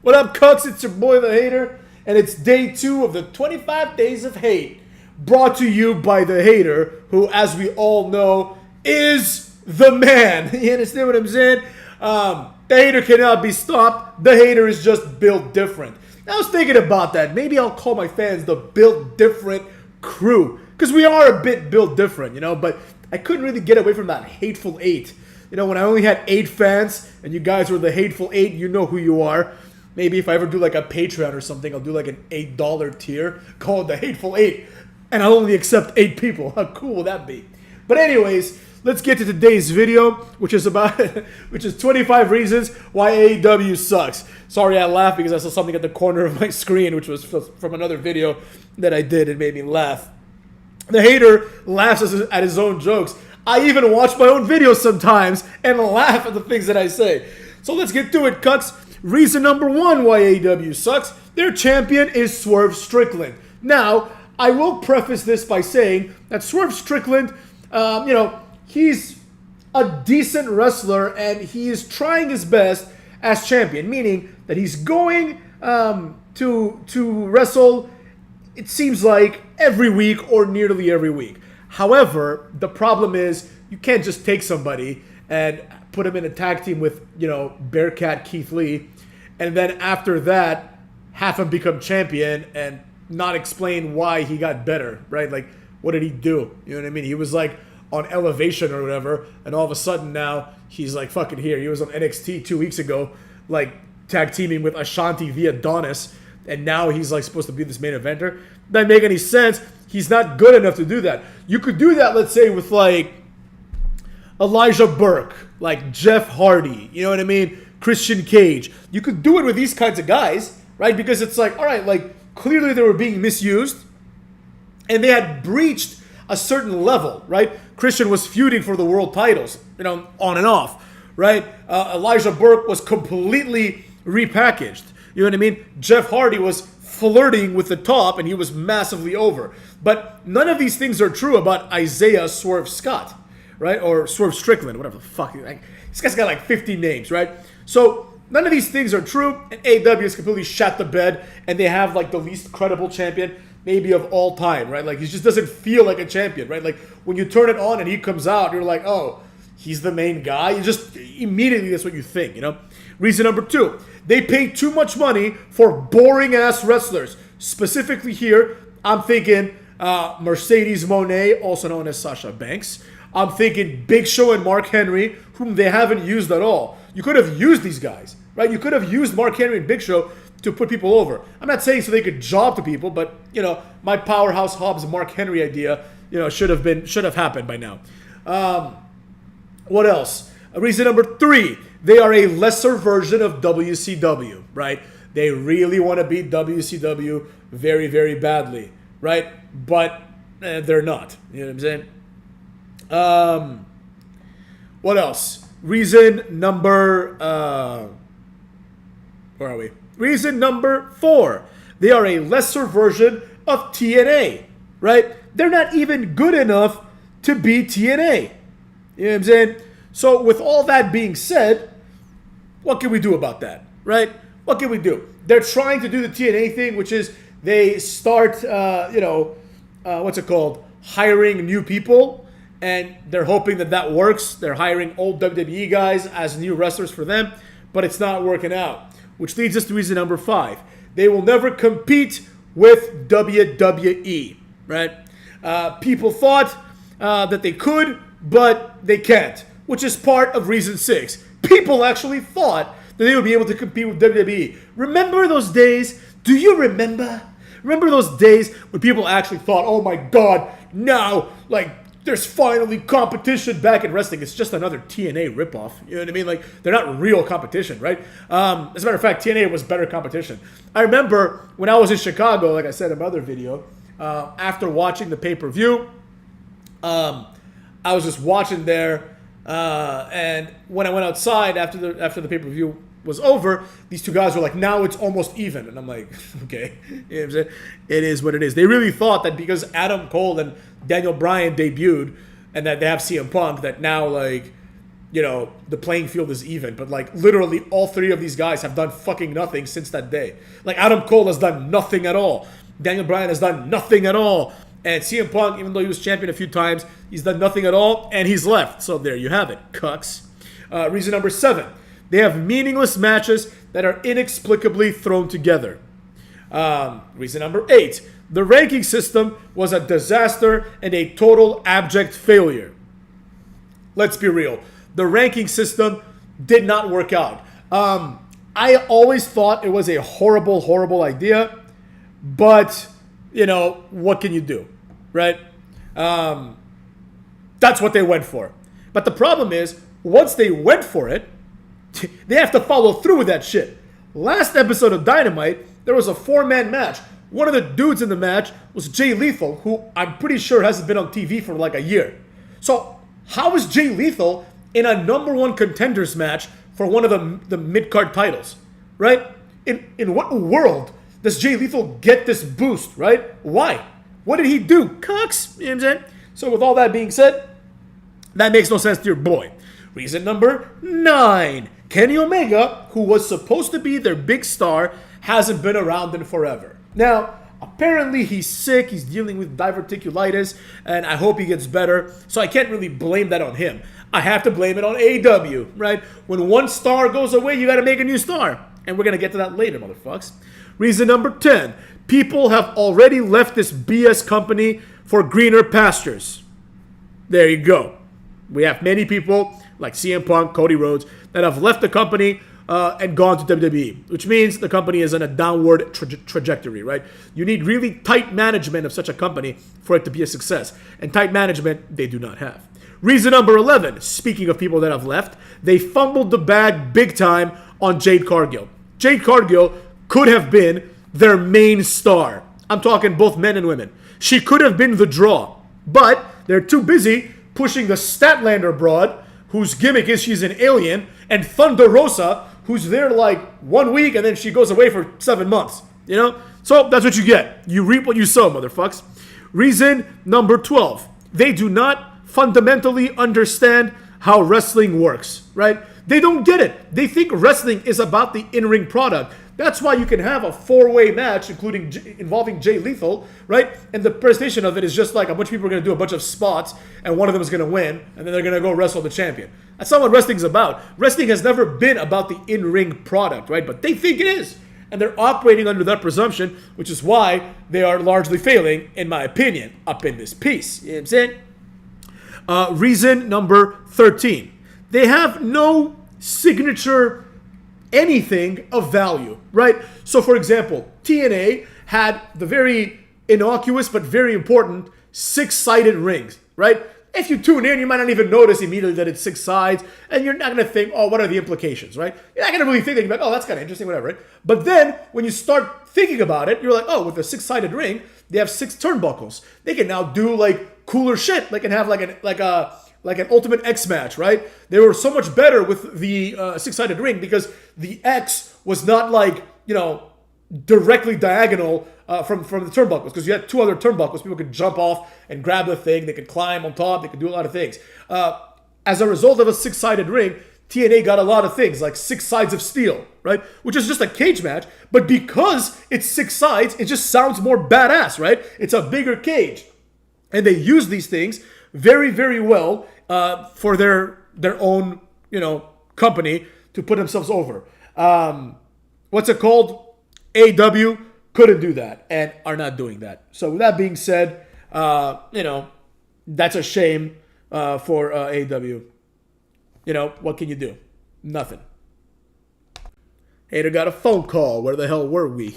What up, Cucks? It's your boy, The Hater, and it's day 2 of the 25 Days of Hate, brought to you by The Hater, who, as we all know, is the man. You understand what I'm saying? The Hater cannot be stopped. The Hater is just built different. I was thinking about that. Maybe I'll call my fans the Built Different crew, because we are a bit built different, you know, but I couldn't really get away from that Hateful Eight. You know, when I only had 8 fans, and you guys were the Hateful Eight, you know who you are. Maybe if I ever do like a Patreon or something, I'll do like an $8 tier, call it the Hateful Eight, and I'll only accept 8 people. How cool will that be? But anyways, let's get to today's video, which is 25 reasons why AEW sucks. Sorry I laughed because I saw something at the corner of my screen, which was from another video that I did and made me laugh. The Hater laughs at his own jokes. I even watch my own videos sometimes and laugh at the things that I say. So let's get to it, Cucks. Reason number 1 why AEW sucks. Their champion is Swerve Strickland. Now, I will preface this by saying that Swerve Strickland, he's a decent wrestler and he is trying his best as champion, meaning that he's going to wrestle, it seems like, every week or nearly every week. However, the problem is you can't just take somebody and put him in a tag team with, Bearcat Keith Lee, and then after that, have him become champion and not explain why he got better, right? Like, what did he do? You know what I mean? He was like on Elevation or whatever, and all of a sudden now he's like fucking here. He was on NXT 2 weeks ago, like tag teaming with Ashanti via Adonis, and now he's like supposed to be this main eventer. Doesn't make any sense. He's not good enough to do that. You could do that, let's say, with like Elijah Burke, like Jeff Hardy, you know what I mean? Christian Cage. You could do it with these kinds of guys, right? Because it's like, all right, like clearly they were being misused and they had breached a certain level, right? Christian was feuding for the world titles, on and off, right? Elijah Burke was completely repackaged. You know what I mean? Jeff Hardy was flirting with the top and he was massively over. But none of these things are true about Isaiah Swerve Scott, right? Or Swerve Strickland, whatever the fuck. This guy's got like 50 names, right? So none of these things are true, and AEW is completely shat the bed, and they have like the least credible champion maybe of all time, right? Like he just doesn't feel like a champion, right? Like when you turn it on and he comes out, you're like, oh, he's the main guy. You just immediately, that's what you think, Reason number 2, they pay too much money for boring ass wrestlers. Specifically here, I'm thinking Mercedes Moné, also known as Sasha Banks. I'm thinking Big Show and Mark Henry, whom they haven't used at all. You could have used these guys, right? You could have used Mark Henry and Big Show to put people over. I'm not saying so they could job to people, but my Powerhouse Hobbs Mark Henry idea, should have happened by now. What else? Reason number 3, they are a lesser version of WCW, right? They really want to beat WCW very, very badly, right? But they're not. You know what I'm saying? What else? Reason number where are we? Reason number 4. They are a lesser version of TNA, right? They're not even good enough to be TNA. You know what I'm saying? So with all that being said, what can we do about that, right? What can we do? They're trying to do the TNA thing, which is they start, hiring new people, and they're hoping that works. They're hiring old WWE guys as new wrestlers for them, but it's not working out, which leads us to reason number 5. They will never compete with WWE, right? People thought that they could, but they can't, which is part of reason 6. People actually thought that they would be able to compete with WWE. Remember those days? Do you remember? Remember those days when people actually thought, oh my God, now, there's finally competition back in wrestling. It's just another TNA ripoff. You know what I mean? Like, they're not real competition, right? As a matter of fact, TNA was better competition. I remember when I was in Chicago, like I said in my other video, after watching the pay-per-view, I was just watching there, and when I went outside after the pay-per-view was over, these two guys were like, now it's almost even. And I'm like, okay. You know what I'm saying? It is what it is. They really thought that because Adam Cole and Daniel Bryan debuted and that they have CM Punk, that now, the playing field is even. But like literally all three of these guys have done fucking nothing since that day. Like Adam Cole has done nothing at all. Daniel Bryan has done nothing at all. And CM Punk, even though he was champion a few times, he's done nothing at all, and he's left. So there you have it, cucks. Reason number 7. They have meaningless matches that are inexplicably thrown together. Reason number 8. The ranking system was a disaster and a total abject failure. Let's be real. The ranking system did not work out. I always thought it was a horrible, horrible idea, but, what can you do, right? That's what they went for. But the problem is, once they went for it, they have to follow through with that shit. Last episode of Dynamite, there was a 4-man match. One of the dudes in the match was Jay Lethal, who I'm pretty sure hasn't been on TV for like a year. So how is Jay Lethal in a number 1 contenders match for one of the mid-card titles, right? In what world does Jay Lethal get this boost, right? Why? What did he do? Cucks, you know what I'm saying? So with all that being said, that makes no sense to your boy. Reason number 9. Kenny Omega, who was supposed to be their big star, hasn't been around in forever. Now, apparently he's sick, he's dealing with diverticulitis, and I hope he gets better, so I can't really blame that on him. I have to blame it on AEW, right? When one star goes away, you gotta make a new star. And we're gonna get to that later, motherfucks. Reason number 10. People have already left this BS company for greener pastures. There you go. We have many people like CM Punk, Cody Rhodes, that have left the company and gone to WWE, which means the company is on a downward trajectory, right? You need really tight management of such a company for it to be a success. And tight management, they do not have. Reason number 11, speaking of people that have left, they fumbled the bag big time on Jade Cargill. Jade Cargill could have been their main star. I'm talking both men and women. She could have been the draw, but they're too busy pushing the Statlander broad, whose gimmick is she's an alien, and Thunder Rosa, who's there like 1 week and then she goes away for 7 months. So that's what you get. You reap what you sow, motherfucks. Reason number 12. They do not fundamentally understand how wrestling works, right? They don't get it. They think wrestling is about the in-ring product. That's why you can have a 4-way match, involving Jay Lethal, right? And the presentation of it is just like a bunch of people are going to do a bunch of spots, and one of them is going to win, and then they're going to go wrestle the champion. That's not what wrestling's about. Wrestling has never been about the in-ring product, right? But they think it is. And they're operating under that presumption, which is why they are largely failing, in my opinion, up in this piece. You know what I'm saying? Reason number 13. They have no signature anything of value, right? So, for example, TNA had the very innocuous but very important 6-sided rings, right? If you tune in, you might not even notice immediately that it's 6 sides, and you're not going to think, oh, what are the implications, right? You're not going to really think that you're like, oh, that's kind of interesting, whatever, right? But then, when you start thinking about it, you're like, oh, with a 6-sided ring, they have 6 turnbuckles. They can now do, like, cooler shit. They can have, like an Ultimate X match, right? They were so much better with the 6-sided ring because the X was not like, directly diagonal from the turnbuckles, because you had 2 other turnbuckles. People could jump off and grab the thing. They could climb on top. They could do a lot of things. As a result of a 6-sided ring, TNA got a lot of things, like 6 sides of steel, right? Which is just a cage match, but because it's 6 sides, it just sounds more badass, right? It's a bigger cage. And they use these things very, very well for their own, company to put themselves over. What's it called? AEW couldn't do that and are not doing that. So with that being said, that's a shame for AEW. What can you do? Nothing. Hater got a phone call. Where the hell were we?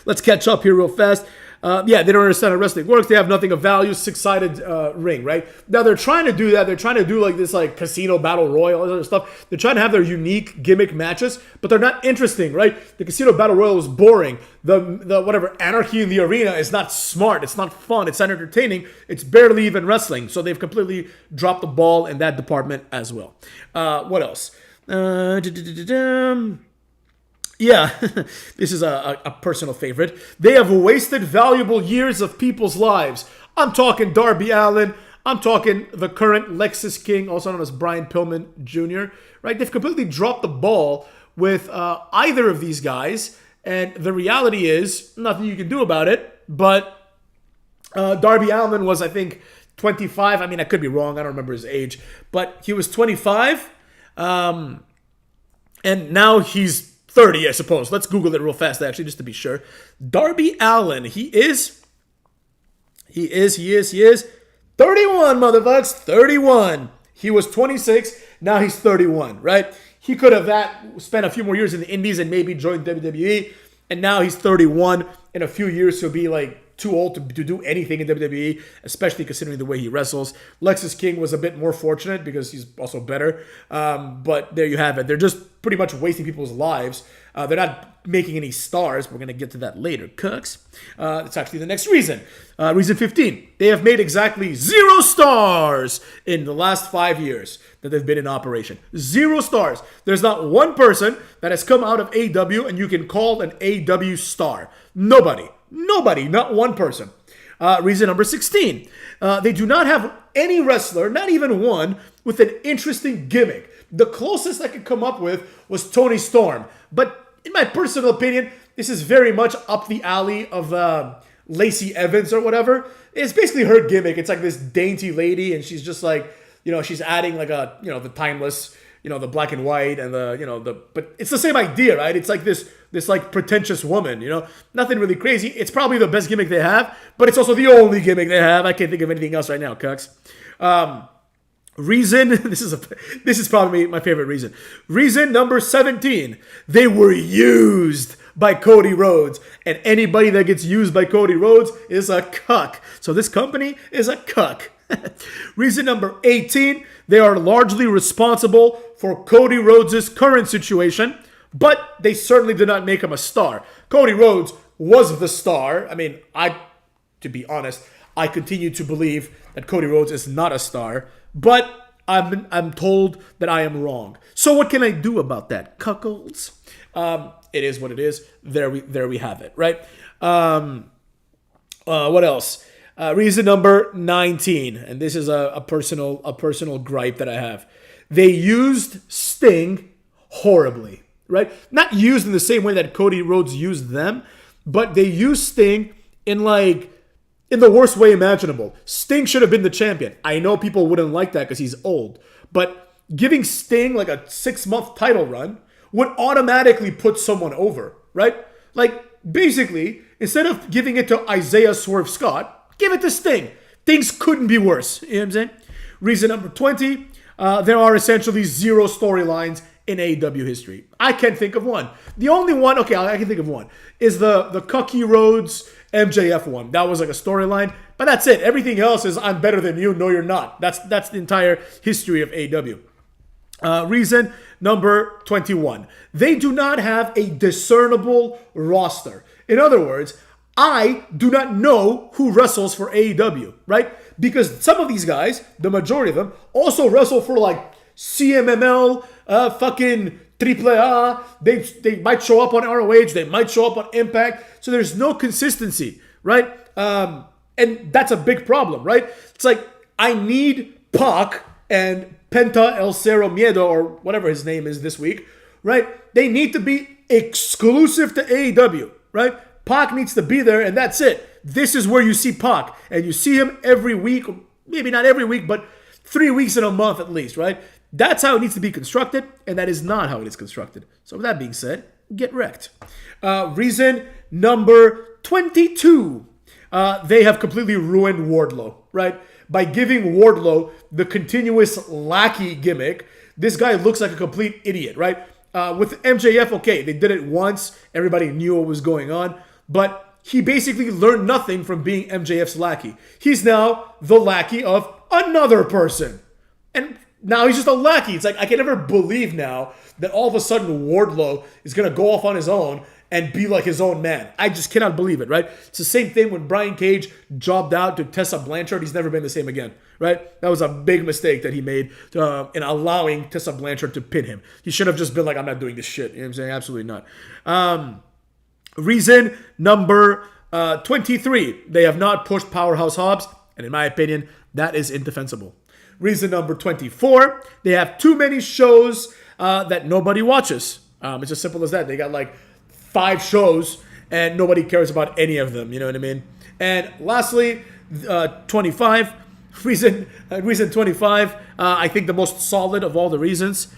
Let's catch up here real fast. They don't understand how wrestling works. They have nothing of value. 6-sided ring, right? Now they're trying to do that. They're trying to do like this, like casino battle royal, all this other stuff. They're trying to have their unique gimmick matches, but they're not interesting, right? The casino battle royal is boring. The whatever anarchy in the arena is not smart. It's not fun. It's not entertaining. It's barely even wrestling. So they've completely dropped the ball in that department as well. What else? Yeah, this is a personal favorite. They have wasted valuable years of people's lives. I'm talking Darby Allin. I'm talking the current Lexus King, also known as Brian Pillman Jr., right? They've completely dropped the ball with either of these guys. And the reality is, nothing you can do about it. But Darby Allin was, I think, 25. I mean, I could be wrong. I don't remember his age. But he was 25. And now he's 30, I suppose. Let's Google it real fast, actually, just to be sure. Darby Allin, he is 31, motherfuckers, 31. He was 26, now he's 31, right? He could have spent a few more years in the Indies and maybe joined WWE, and now he's 31. In a few years, he'll be like too old to do anything in WWE, especially considering the way he wrestles. Lexus King was a bit more fortunate because he's also better. But there you have it. They're just pretty much wasting people's lives. They're not making any stars. We're going to get to that later, cooks. It's actually the next reason. Reason 15. They have made exactly 0 stars in the last 5 years that they've been in operation. 0 stars. There's not one person that has come out of AEW and you can call an AEW star. Nobody, not one person. Reason number 16. They do not have any wrestler, not even one, with an interesting gimmick. The closest I could come up with was Toni Storm. But in my personal opinion, this is very much up the alley of Lacey Evans or whatever. It's basically her gimmick. It's like this dainty lady, and she's just like, she's adding like the timeless, the black and white and but it's the same idea, right? It's like this like pretentious woman, nothing really crazy. It's probably the best gimmick they have, but it's also the only gimmick they have. I can't think of anything else right now, cucks. Reason, this is probably my favorite reason. Reason number 17, they were used by Cody Rhodes, and anybody that gets used by Cody Rhodes is a cuck. So this company is a cuck. Reason number 18, they are largely responsible for Cody Rhodes' current situation, but they certainly did not make him a star. Cody Rhodes was the star. I mean, to be honest, I continue to believe that Cody Rhodes is not a star, but I'm told that I am wrong. So what can I do about that, cuckolds? It is what it is. There we have it, right? What else? Reason number 19, and this is a personal gripe that I have. They used Sting horribly, right? Not used in the same way that Cody Rhodes used them, but they used Sting in the worst way imaginable. Sting should have been the champion. I know people wouldn't like that because he's old, but giving Sting like a 6-month title run would automatically put someone over, right? Like, basically, instead of giving it to Isaiah Swerve Scott, give it to Sting. Things couldn't be worse. You know what I'm saying? Reason number 20, there are essentially 0 storylines in AEW history. I can't think of one. The only one, okay, I can think of one, is the Cucky Rhodes MJF one. That was like a storyline, but that's it. Everything else is I'm better than you. No, you're not. That's the entire history of AEW. Reason number 21. They do not have a discernible roster. In other words, I do not know who wrestles for AEW, right? Because some of these guys, the majority of them, also wrestle for like CMML, fucking AAA. They might show up on ROH. They might show up on Impact. So there's no consistency, right? And that's a big problem, right? It's like I need Pac and Penta El Cero Miedo, or whatever his name is this week, right? They need to be exclusive to AEW, right? Pac needs to be there, and that's it. This is where you see Pac, and you see him every week, maybe not every week, but 3 weeks in a month at least, right? That's how it needs to be constructed, and that is not how it is constructed. So with that being said, get wrecked. Reason number 22. They have completely ruined Wardlow, right? By giving Wardlow the continuous lackey gimmick, this guy looks like a complete idiot, right? With MJF, okay, they did it once. Everybody knew what was going on. But he basically learned nothing from being MJF's lackey. He's now the lackey of another person. And now he's just a lackey. It's like, I can never believe now that all of a sudden Wardlow is going to go off on his own and be like his own man. I just cannot believe it, right? It's the same thing when Brian Cage jobbed out to Tessa Blanchard. He's never been the same again, right? That was a big mistake that he made in allowing Tessa Blanchard to pin him. He should have just been like, I'm not doing this shit. You know what I'm saying? Absolutely not. Reason number 23. They have not pushed Powerhouse Hobbs. And in my opinion, That is indefensible. Reason number 24, they have too many shows that nobody watches. It's as simple as that. They got like 5 shows and nobody cares about any of them. You know what I mean? And lastly, 25, reason 25, I think the most solid of all the reasons.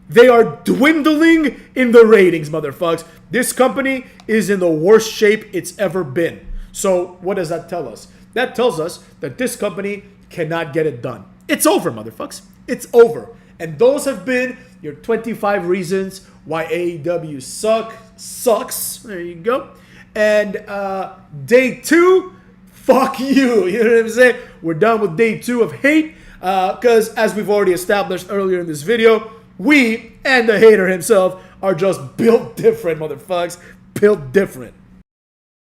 They are dwindling in the ratings, motherfuckers. This company is in the worst shape it's ever been. So what does that tell us? That tells us that this company cannot get it done. It's over, motherfuckers. It's over. And those have been your 25 reasons why AEW sucks. There you go. And day 2, fuck you. You know what I'm saying? We're done with day 2 of hate. Because as we've already established earlier in this video, we and the hater himself are just built different, motherfuckers. Built different.